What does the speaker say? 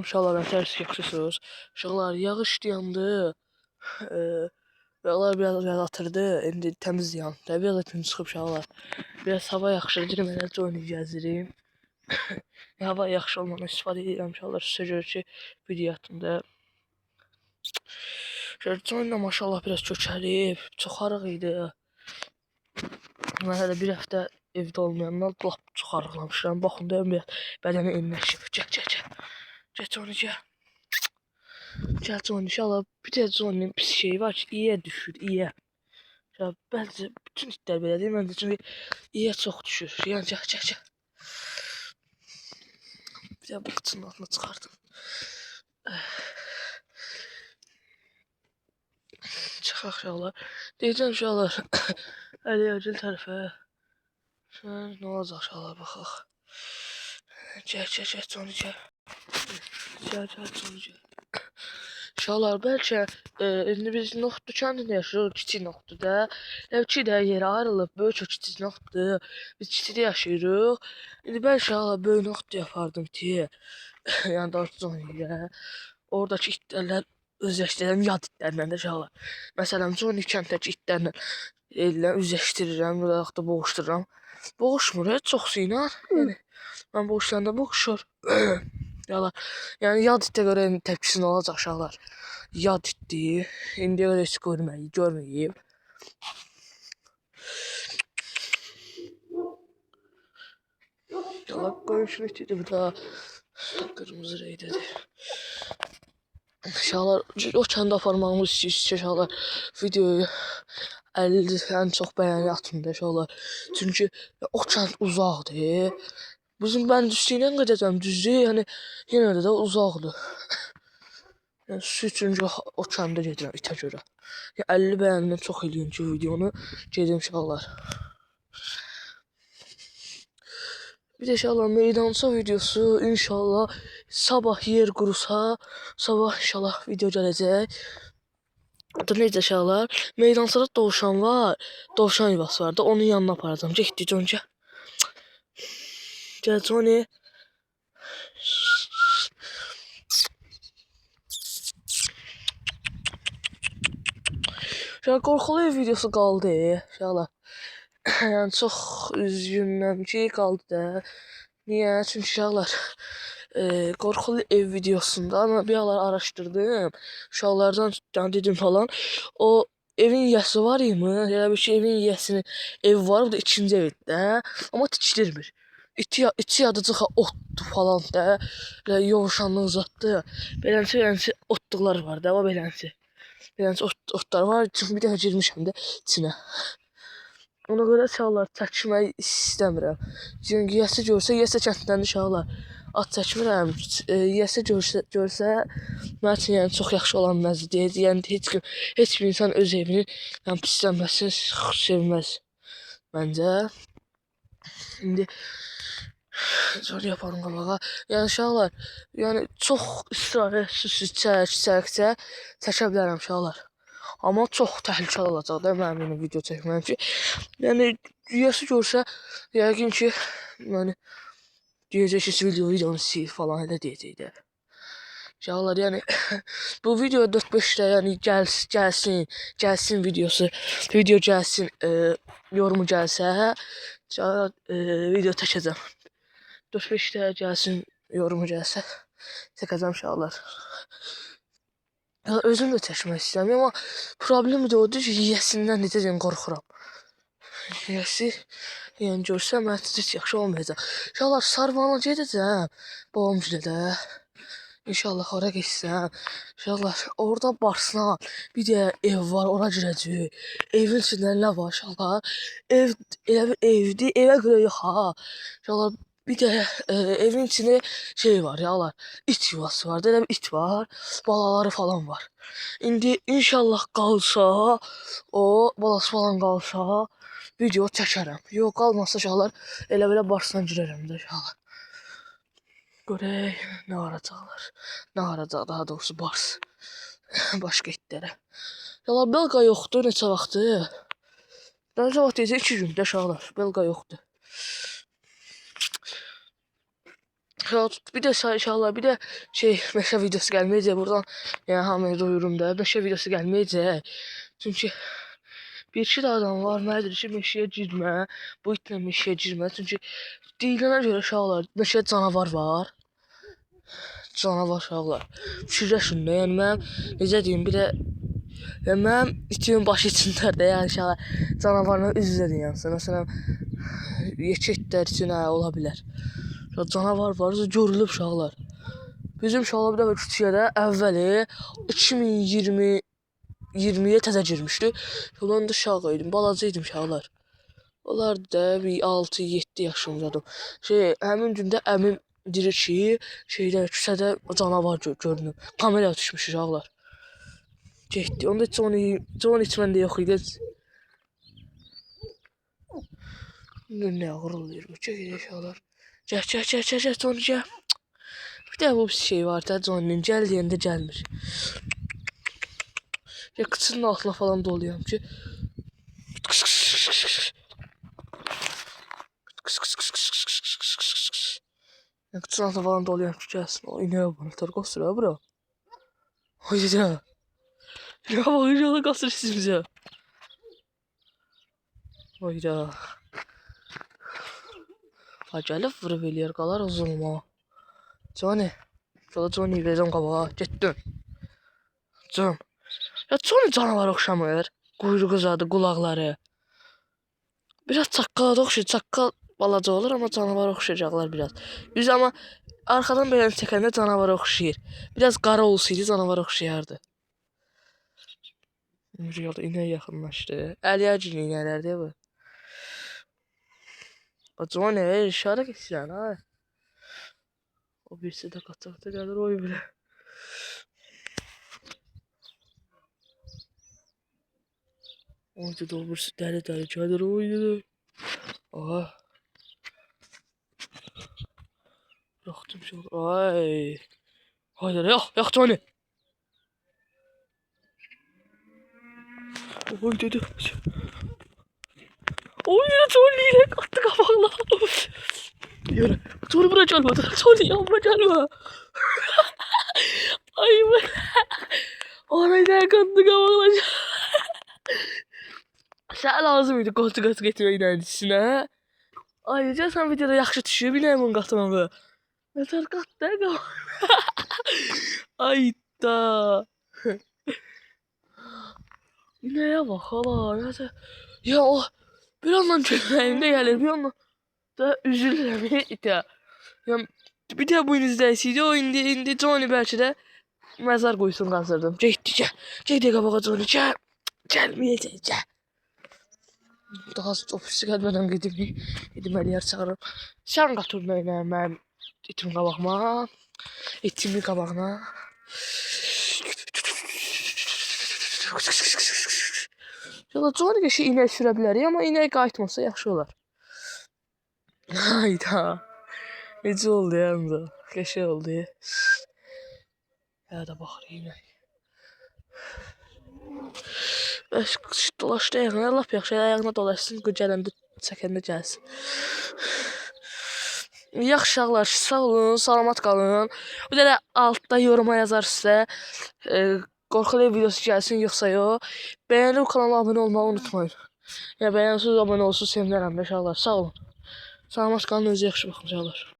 Uşaqlar, nətər yaxşısınız? Uşaqlar, yağış dayandı. Yağlar biraz atırdı. İndi təmiz dayandı. Biraz da gün çıxıb uşaqlar. Biraz hava yaxşıdır. Deyirəm, elə oynayıb gəzirim. Hava yaxşı olmaqdan istifadə edirəm uşaqlar. Sizə görə ki, video yatında. Joyla maşallah biraz köçəlib. Çox arıq idi. Mən hələ bir həftə evdə olmayandan lap çox arıqlamışam. Baxın, deyəm, bədəni enləşib. Gəl. Gəl, Johnny, gəl. Gəl, Johnny, inşallah bir tə Johnny'nin pis şeyi var ki, iyə düşür, iyə. Bəncə, bütün itlər belədir. Məncə, çünki iyə çox düşür. Yəni, gəl. Bir də bu qıçının altına çıxardım. Çıxaq uşaqlar. Deyəcəm uşaqlar, Əliyagil tərəfə. Nə olacaq uşaqlar, baxaq. Gəl, Johnny, gəl. Gəl, Johnny, gəl. Uşaqlar, bəlkə indi biz Noxud kəndində yaşayırıq, kiçik Noxudda. İki də yerə ayrılıb, böyük o kiçik Noxuddur. Biz kiçikdə yaşayırıq. İndi bəlkə uşaqlar böyük Noxud yapardım ki, yəni doğrusu Johnny-yə. Oradakı itlərlə özləşdirirəm, yad itlərlə də uşaqlar. Məsələn, Johnny kənddəki itlərlə üzləşdirirəm, ya da boğuşdururam. Boğuşmur, çoxsu ilə. Yəni, mən boğuşanda boğuşur. Yəni yad itə görə təpkisini olacaq uşaqlar. Yad itdir. İndiyə görə heç görməyib. Uşaqlar, qoyuşun itidir, bu da qırmızı reydədir. Uşaqlar, o kəndə aparmağımız istəyir uşaqlar. Videoyu 50 ən çox bəyəni atın da uşaqlar. Çünki o kənd uzaqdır. Bizim mən düzlüylə gedəcəm, düzdür, yəni yenə də uzaqdır. Yəni su üçün o kəndə gedirəm itə görə. 50 bəyəndən çox eləyin ki, videonu gedim uşaqlar. Bir də uşaqlar, meydança videosu inşallah sabah yer qurusa, sabah inşallah video gələcək. Necə uşaqlar, meydançada dovşan var, dovşan yuvası var da, onun yanına aparacam. Getdi, John, gəl. Gəl, Johnny. Qorxulu ev videosu qaldı, uşaqlar. Yəni, çox üzgünəm ki, qaldı da. Niyə? Çünki uşaqlar, qorxulu ev videosunda bir aralar araşdırdım. Uşaqlardan dedim falan. O evin yiyəsi var mı? Elə bir şey, evin yiyəsinin evi var, bu da ikinci evdə. Amma tikdirmir. İçi yadıcıqa otdu falan da. Yovuşanlı uzatdı. Beləncə otluqlar var da, amma beləncə otlar var. Çünki bir dəfə girmişəm də içinə. Ona görə uşaqlar çəkmək istəmirəm. Çünki yiyəsi görsə kəndləndə uşaqlar at çəkmirəm. Yiyəsi görsə mənim üçün yəni çox yaxşı olan məzədir. Yəni heç bir insan öz evinin yəni pislənməsini sevməz məncə. İndi Johnny yaparım qabağa. Yəni uşaqlar, yəni çox israr çəksə çəkə bilərəm uşaqlar. Amma çox təhlükəli olacaq da mənim video çəkməyim ki. Yəni yiyəsi görsə yəqin ki, yəni deyəcək ki, videonu sil falan elə deyəcək də. Uşaqlar, yəni bu video 4-5 də yəni gəlsin videosu, video gəlsin, yorumu gəlsə, video çəkəcəm. 4-5 də gəlsin, yorumu gəlsə, çəkəcəm uşaqlar. Özüm də çəkmək istəyirəm, amma problem də odur ki, yiyəsindən necə qorxuram. Yiyəsi yəni görsə mənə heç yaxşı olmayacaq. Uşaqlar, Sarvana gedəcəm, babam gilədə. İnşallah ora geçsəm. Uşaqlar, orada Barslan bir də ev var, ora girəcək. Evin içində nə var uşaqlar? Ev elə bir evdir, evə görə yox ha. Uşaqlar, bir də evin içində şey var, yağlar. İt yuvası var, elə bir it var, balaları falan var. İndi inşallah qalsa, o balası falan qalsa, video çəkərəm. Yox, qalmasa uşaqlar, elə belə Barslan girərəm də uşaqlar. Görək, nə aracaqlar. Nə aracaq, daha doğrusu Bars. Başqa itlərə. Uşaqlar, belqa yoxdur, neçə vaxtdır. Neçə vaxt deyəcək, 2 gündə uşaqlar, belqa yoxdur. Ya bir de inşallah bir de meşe videosu gelmeyecek buradan. Yani hamıya duyurum da meşe videosu gelmeyecek. Çünkü bir iki de adam var mədir ki meşəyə girmə, bu itlə meşəyə girmə. Çünkü deyilənə görə uşaqlar meşədə canavar var. Canavar uşaqlar. Fikirləşin də, yəni mənim necə deyim, bir də yəni mənim itimin başı içindədir də, yəni uşaqlar canavarla üz-üzə deyəsən. Məsələn, yekə itlər üçün ola bilər. Canavar var, görülüb uşaqlar. Bizim uşaqlar bir dəfə küçüyə əvvəli 2020'ye təzə girmişdi. Ulan da uşaq idim, balaca idim uşaqlar. Onlar da bir 6-7 yaşımdadım. Həmin gündə əmim deyir ki, küçədə canavar görünüb. Kameraya düşmüş uşaqlar. Getdi. Onda John içməndə yox idi. Nə ağırlıyır bu uşaqlar. Gəl, John gəl. Bir də bu var da John'un gəl deyəndə gəlmir. Ya kıçının altına falan doluyam ki. Ya kıçının altına falan doluyam ki gelsin. O ineğe bana tarkos sıra bro. O yüzden. Ya bak inşallah kasır sizimize. Oyda. Ha gelip vurup eləyər qalar uzunma. Johnny. Şöyle Johnny vereceğim qabağa. Getdin. John. Ya Johnny canavar oxşamır. Quyruğu uzadı, qulaqları. Biraz çaqqala da oxşayır. Çaqqal balaca olur ama canavar oxşayacaqlar biraz. Biz ama arxadan belə çəkəndə canavar oxşayır. Biraz qara olsaydı canavar oxşayardı. Yolda inək yaxınlaşdı. Əliyacın inəklərdir bu. Acaba nə işarə keçirən ha? O birisi də qaçaqda gəlir oy belə. Oydu da o birisi dəli gəlir oydu. Aha. Yaxdım şöyle. Ay. Hayır yak Johnny. Oy dedi. Oy dedi Johnny ile attı kafamla. Yürü. Johnny buraya gelme. Johnny ya buraya gelme. Ay be. Orayı da kattı kafamla. Sen lazım idi koltuq getirmək ilərisinə. Ayrıca sen videoda yaxşı düşüb inəyimin qatmağı. Nəzər qatdı qafamla. Ayda. Neye bak hala ya, ya o bir yandan köpeğimde gelir bir yandan da üzülürüm ya. Ya bir de bu izləyisiydi o indi Johnny belki de mezar qoysun qazırdım. Getdi qabağa Johnny gəlməyəcək gəl. Daha ofisi gəlmədən gedim əliyər çağırım. Sən qatır mənim itimin qabağıma. İtimin qabağına. Yola Johnny qəşi inək sürə bilər, amma inək qayıtmasa yaxşı olar. Hayda. Necə oldu yalnız o? Qəşi oldu. Ya da baxır inək. Bəs dolaşdı ayağına, lap yaxşı ayağına dolaşsın, gələndə çəkəndə gəlsin. Yaxşı uşaqlar, sağ olun, salamat qalın. Bir də altda yoruma yazarsınız. Qorxulu ev videosu gəlsin yoxsa yox. Bəyənib kanala abunə olmağı unutmayın. Ya bəyənsiniz abunə olsun sevinərəm uşaqlar. Sağ olun. Salamat qalın, özünüzə yaxşı baxın uşaqlar.